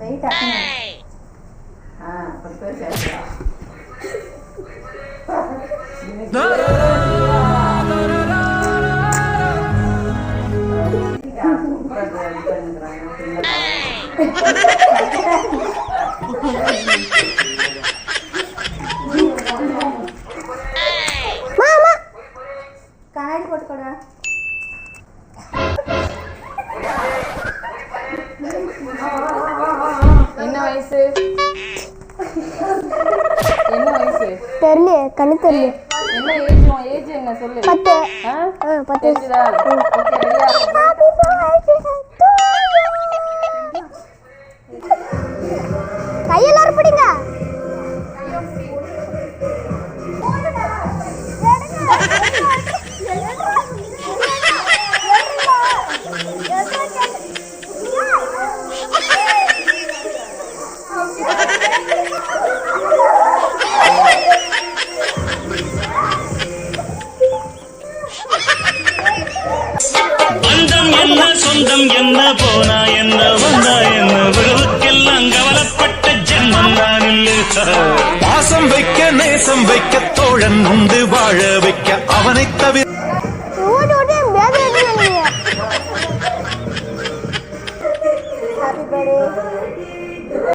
Wait கண்ணாடி போட்டுக்கோடா. என்ன வயசு? என்ன வயசு தெரியல, கண்ணு தெரியல. என்ன ஏஜ்? உன் ஏஜ் என்ன சொல்லு? 10. 10. தெரியுதா? ஓகே, ரெடியா? கையெல்லாம் பிடிங்க. பந்தம் என்ன சொந்தம் என்ன போனா என்ன வந்தா என்ன உறவுக்கெல்லாம் கவலைப்பட்ட ஜென்மம் நான் இல்லை. பாசம் வைக்க நேசம் வைக்க தோழன் உண்டு வாழ வைக்க